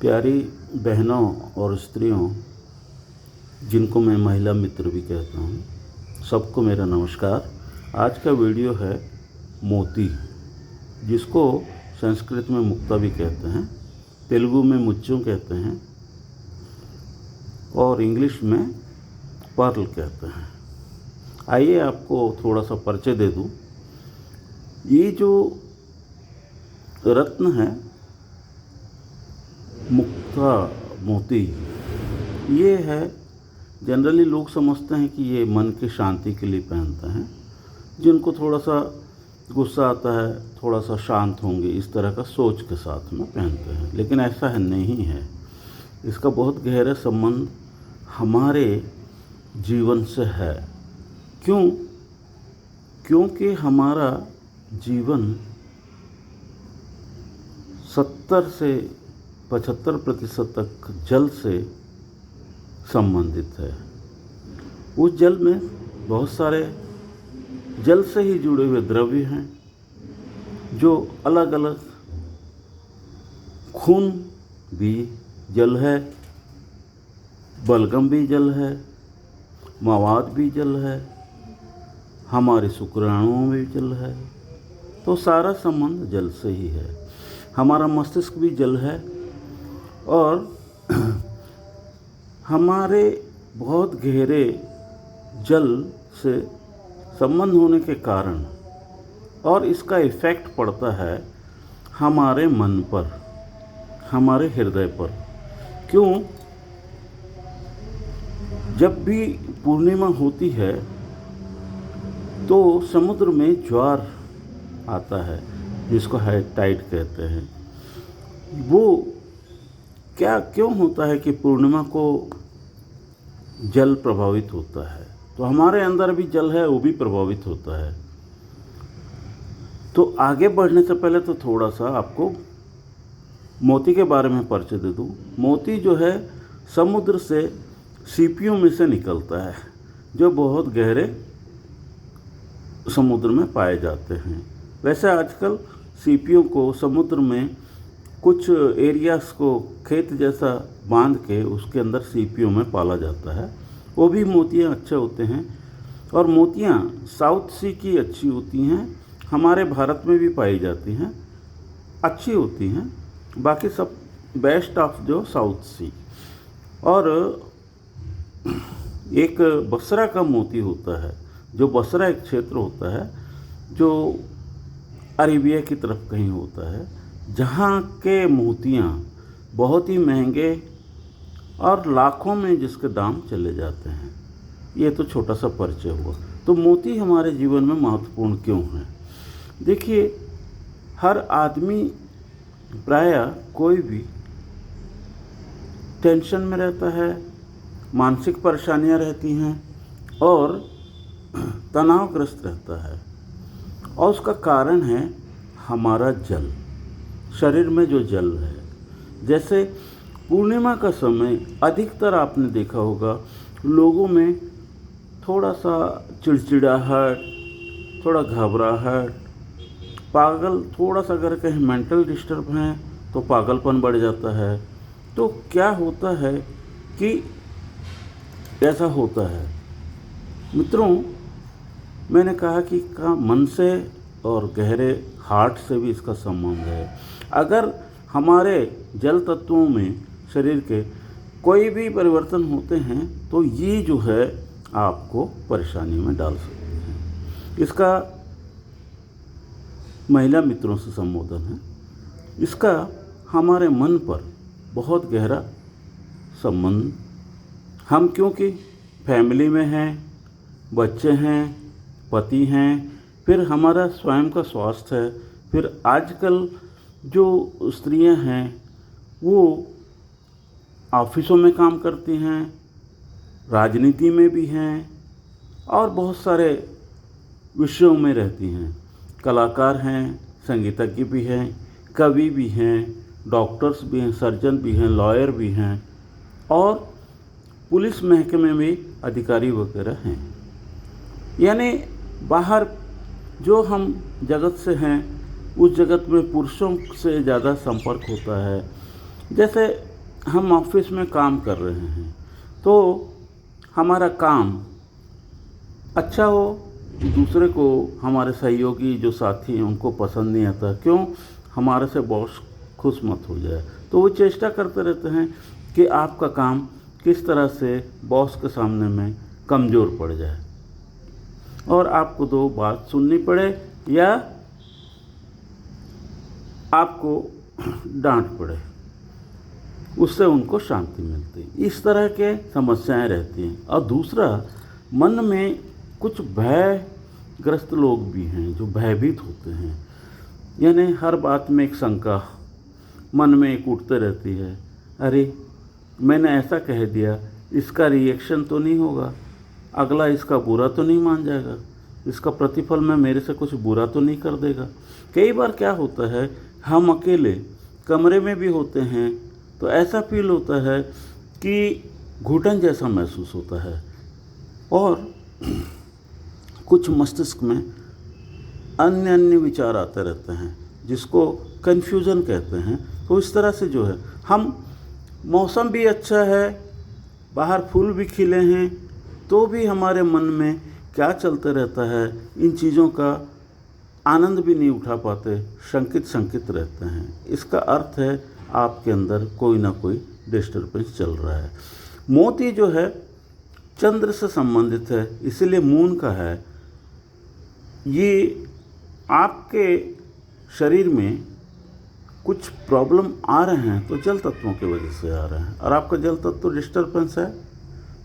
प्यारी बहनों और स्त्रियों, जिनको मैं महिला मित्र भी कहता हूँ, सबको मेरा नमस्कार। आज का वीडियो है मोती, जिसको संस्कृत में मुक्ता भी कहते हैं, तेलुगु में मुच्चू कहते हैं और इंग्लिश में पर्ल कहते हैं। आइए आपको थोड़ा सा परिचय दे दूँ। ये जो रत्न है मुक्ता मोती, ये है जनरली लोग समझते हैं कि ये मन की शांति के लिए पहनते हैं। जिनको थोड़ा सा गुस्सा आता है, थोड़ा सा शांत होंगे, इस तरह का सोच के साथ में पहनते हैं, लेकिन ऐसा है नहीं है। इसका बहुत गहरा संबंध हमारे जीवन से है। क्योंकि हमारा जीवन 70 से 75% तक जल से संबंधित है। उस जल में बहुत सारे जल से ही जुड़े हुए द्रव्य हैं, जो अलग अलग, खून भी जल है, बलगम भी जल है, मवाद भी जल है, हमारे शुक्राणुओं में भी जल है। तो सारा संबंध जल से ही है। हमारा मस्तिष्क भी जल है और हमारे बहुत गहरे जल से संबंध होने के कारण और इसका इफ़ेक्ट पड़ता है हमारे मन पर, हमारे हृदय पर। क्यों? जब भी पूर्णिमा होती है तो समुद्र में ज्वार आता है, जिसको हाई टाइड कहते हैं। वो क्यों होता है कि पूर्णिमा को जल प्रभावित होता है? तो हमारे अंदर भी जल है, वो भी प्रभावित होता है। तो आगे बढ़ने से पहले तो थोड़ा सा आपको मोती के बारे में परिचय दे दूँ। मोती जो है समुद्र से सीपियों में से निकलता है, जो बहुत गहरे समुद्र में पाए जाते हैं। वैसे आजकल सीपियों को समुद्र में कुछ एरियाज़ को खेत जैसा बांध के उसके अंदर सीपियों में पाला जाता है। वो भी मोतियाँ अच्छे होते हैं और मोतियाँ साउथ सी की अच्छी होती हैं, हमारे भारत में भी पाई जाती हैं, अच्छी होती हैं। बाकी सब बेस्ट ऑफ जो साउथ सी। और एक बसरा का मोती होता है, जो बसरा एक क्षेत्र होता है जो अरेबिया की तरफ कहीं होता है, जहाँ के मोतियाँ बहुत ही महंगे और लाखों में जिसके दाम चले जाते हैं। ये तो छोटा सा परिचय हुआ। तो मोती हमारे जीवन में महत्वपूर्ण क्यों है? देखिए, हर आदमी प्रायः कोई भी टेंशन में रहता है, मानसिक परेशानियां रहती हैं और तनावग्रस्त रहता है, और उसका कारण है हमारा जल, शरीर में जो जल है। जैसे पूर्णिमा का समय अधिकतर आपने देखा होगा लोगों में थोड़ा सा चिड़चिड़ाहट, थोड़ा घबराहट, पागल, थोड़ा सा अगर कहीं मेंटल डिस्टर्ब हैं तो पागलपन बढ़ जाता है। तो क्या होता है कि ऐसा होता है मित्रों, मैंने कहा कि मन से और गहरे हार्ट से भी इसका संबंध है। अगर हमारे जल तत्वों में शरीर के कोई भी परिवर्तन होते हैं तो ये जो है आपको परेशानी में डाल सकते हैं। इसका महिला मित्रों से संबोधन है। इसका हमारे मन पर बहुत गहरा संबंध, हम क्योंकि फैमिली में हैं, बच्चे हैं, पति हैं, फिर हमारा स्वयं का स्वास्थ्य है, फिर आजकल जो स्त्रियां हैं वो ऑफिसों में काम करती हैं, राजनीति में भी हैं और बहुत सारे विषयों में रहती हैं। कलाकार हैं, संगीतज्ञ भी हैं, कवि भी हैं, डॉक्टर्स भी हैं, सर्जन भी हैं, लॉयर भी हैं और पुलिस महकमे में अधिकारी वगैरह हैं। यानी बाहर जो हम जगत से हैं, उस जगत में पुरुषों से ज़्यादा संपर्क होता है। जैसे हम ऑफिस में काम कर रहे हैं तो हमारा काम अच्छा हो, दूसरे को, हमारे सहयोगी जो साथी हैं उनको पसंद नहीं आता, क्यों, हमारे से बॉस खुश मत हो जाए, तो वो चेष्टा करते रहते हैं कि आपका काम किस तरह से बॉस के सामने में कमज़ोर पड़ जाए और आपको दो बात सुननी पड़े या आपको डांट पड़े, उससे उनको शांति मिलती है। इस तरह के समस्याएं रहती हैं। और दूसरा, मन में कुछ भयग्रस्त लोग भी हैं जो भयभीत होते हैं, यानी हर बात में एक शंका मन में एक उठते रहती है, अरे मैंने ऐसा कह दिया, इसका रिएक्शन तो नहीं होगा, अगला इसका बुरा तो नहीं मान जाएगा, इसका प्रतिफल में मेरे से कुछ बुरा तो नहीं कर देगा। कई बार क्या होता है, हम अकेले कमरे में भी होते हैं तो ऐसा फील होता है कि घुटन जैसा महसूस होता है और कुछ मस्तिष्क में अन्य अन्य विचार आते रहते हैं जिसको कन्फ्यूज़न कहते हैं। तो इस तरह से जो है, हम मौसम भी अच्छा है, बाहर फूल भी खिले हैं, तो भी हमारे मन में क्या चलते रहता है, इन चीज़ों का आनंद भी नहीं उठा पाते, शंकित रहते हैं। इसका अर्थ है आपके अंदर कोई ना कोई डिस्टर्बेंस चल रहा है। मोती जो है चंद्र से संबंधित है, इसीलिए मून का है। ये आपके शरीर में कुछ प्रॉब्लम आ रहे हैं तो जल तत्वों की वजह से आ रहे हैं, और आपका जल तत्व डिस्टर्बेंस है।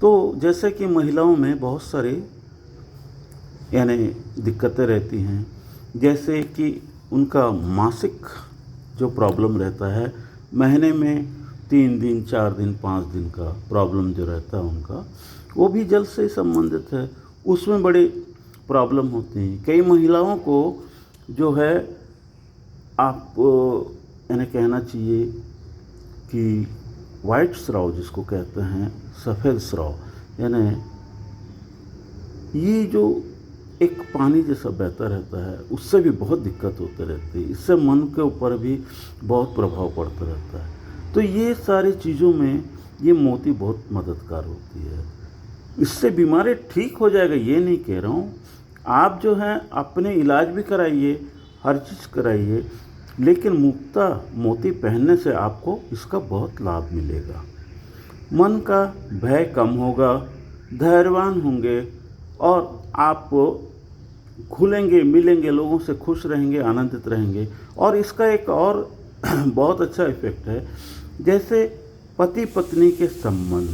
तो जैसे कि महिलाओं में बहुत सारी यानी दिक्कतें रहती हैं, जैसे कि उनका मासिक जो प्रॉब्लम रहता है, महीने में 3 दिन 4 दिन 5 दिन का प्रॉब्लम जो रहता है उनका, वो भी जल से संबंधित है, उसमें बड़ी प्रॉब्लम होती हैं। कई महिलाओं को जो है, आप यानी कहना चाहिए कि वाइट स्राव जिसको कहते हैं, सफ़ेद स्राव, यानी ये जो एक पानी जैसा बहता रहता है, उससे भी बहुत दिक्कत होती रहती है। इससे मन के ऊपर भी बहुत प्रभाव पड़ता रहता है। तो ये सारी चीज़ों में ये मोती बहुत मददगार होती है। इससे बीमारी ठीक हो जाएगा ये नहीं कह रहा हूँ, आप जो है अपने इलाज भी कराइए, हर चीज़ कराइए, लेकिन मुक्ता मोती पहनने से आपको इसका बहुत लाभ मिलेगा। मन का भय कम होगा, धैर्यवान होंगे और आप खुलेंगे, मिलेंगे, लोगों से खुश रहेंगे, आनंदित रहेंगे। और इसका एक और बहुत अच्छा इफ़ेक्ट है, जैसे पति पत्नी के संबंध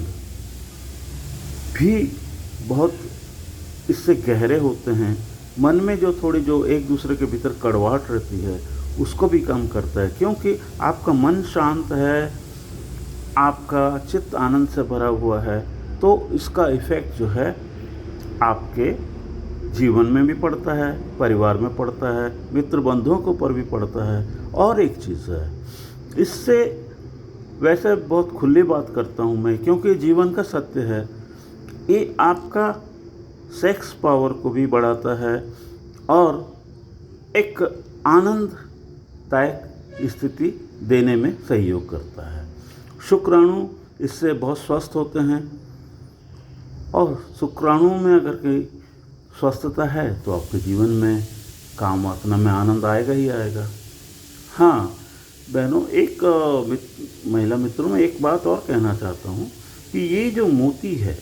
भी बहुत इससे गहरे होते हैं। मन में जो थोड़ी जो एक दूसरे के भीतर कड़वाहट रहती है उसको भी कम करता है, क्योंकि आपका मन शांत है, आपका चित्त आनंद से भरा हुआ है। तो इसका इफ़ेक्ट जो है आपके जीवन में भी पड़ता है, परिवार में पड़ता है, मित्र बंधुओं के ऊपर भी पड़ता है। और एक चीज़ है, इससे वैसे बहुत खुली बात करता हूँ मैं, क्योंकि जीवन का सत्य है, ये आपका सेक्स पावर को भी बढ़ाता है और एक आनंददायक स्थिति देने में सहयोग करता है। शुक्राणु इससे बहुत स्वस्थ होते हैं, और शुक्राणु में अगर कोई स्वस्थता है तो आपके जीवन में काम वासना में आनंद आएगा ही आएगा। हाँ बहनों, एक महिला मित्रों में एक बात और कहना चाहता हूँ कि ये जो मोती है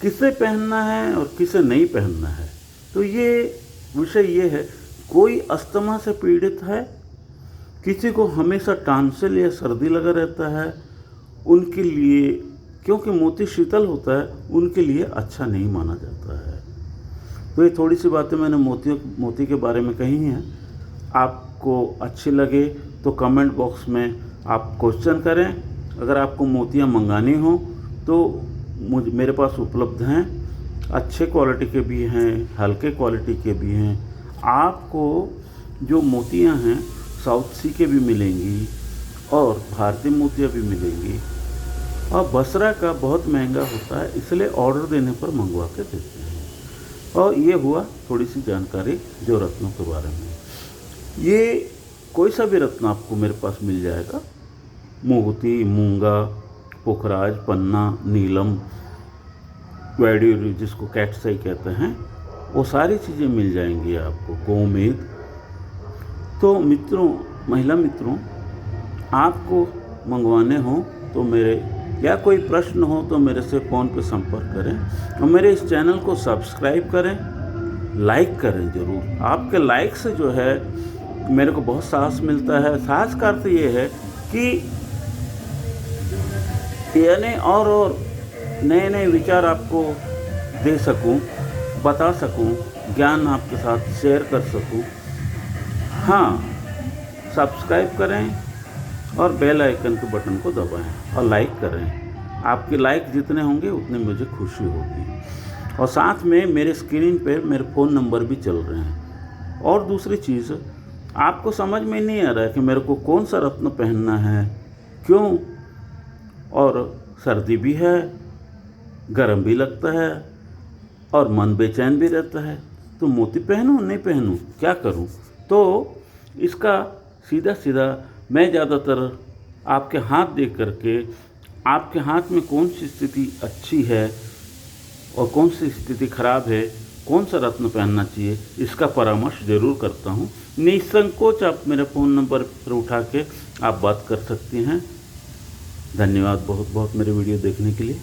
किसे पहनना है और किसे नहीं पहनना है, तो ये विषय ये है, कोई अस्थमा से पीड़ित है, किसी को हमेशा टांसिल या सर्दी लगा रहता है, उनके लिए, क्योंकि मोती शीतल होता है, उनके लिए अच्छा नहीं माना जाता है। तो ये थोड़ी सी बातें मैंने मोती के बारे में कही हैं। आपको अच्छी लगे तो कमेंट बॉक्स में आप क्वेश्चन करें। अगर आपको मोतियां मंगानी हो तो मेरे पास उपलब्ध हैं, अच्छे क्वालिटी के भी हैं, हल्के क्वालिटी के भी हैं। आपको जो मोतियां हैं साउथ सी के भी मिलेंगी और भारतीय मोतियां भी मिलेंगी, और बसरा का बहुत महंगा होता है, इसलिए ऑर्डर देने पर मंगवा के देते हैं। और ये हुआ थोड़ी सी जानकारी जो रत्नों के बारे में। ये कोई सा भी रत्न आपको मेरे पास मिल जाएगा, मोती, मूंगा, पोखराज, पन्ना, नीलम, वैड्यूरी जिसको कैटसाई कहते हैं, वो सारी चीज़ें मिल जाएंगी आपको, गोमेद। तो मित्रों, महिला मित्रों, आपको मंगवाने हो तो मेरे, या कोई प्रश्न हो तो मेरे से फ़ोन पे संपर्क करें और मेरे इस चैनल को सब्सक्राइब करें, लाइक करें ज़रूर। आपके लाइक से जो है मेरे को बहुत साहस मिलता है। साहस का अर्थ ये है कि यानी और नए नए विचार आपको दे सकूं, बता सकूं, ज्ञान आपके साथ शेयर कर सकूं। हाँ, सब्सक्राइब करें और बेल आइकन के बटन को दबाएं और लाइक करें। आपके लाइक जितने होंगे उतने मुझे खुशी होगी। और साथ में मेरे स्क्रीन पे मेरे फ़ोन नंबर भी चल रहे हैं। और दूसरी चीज़, आपको समझ में नहीं आ रहा है कि मेरे को कौन सा रत्न पहनना है, क्यों, और सर्दी भी है, गर्म भी लगता है और मन बेचैन भी रहता है, तो मोती पहनूं नहीं पहनूं, क्या करूं? तो इसका सीधा सीधा मैं ज़्यादातर आपके हाथ देख करके, आपके हाथ में कौन सी स्थिति अच्छी है और कौन सी स्थिति खराब है, कौन सा रत्न पहनना चाहिए, इसका परामर्श ज़रूर करता हूँ। निसंकोच आप मेरे फ़ोन नंबर पर उठा के आप बात कर सकती हैं। धन्यवाद बहुत बहुत मेरे वीडियो देखने के लिए।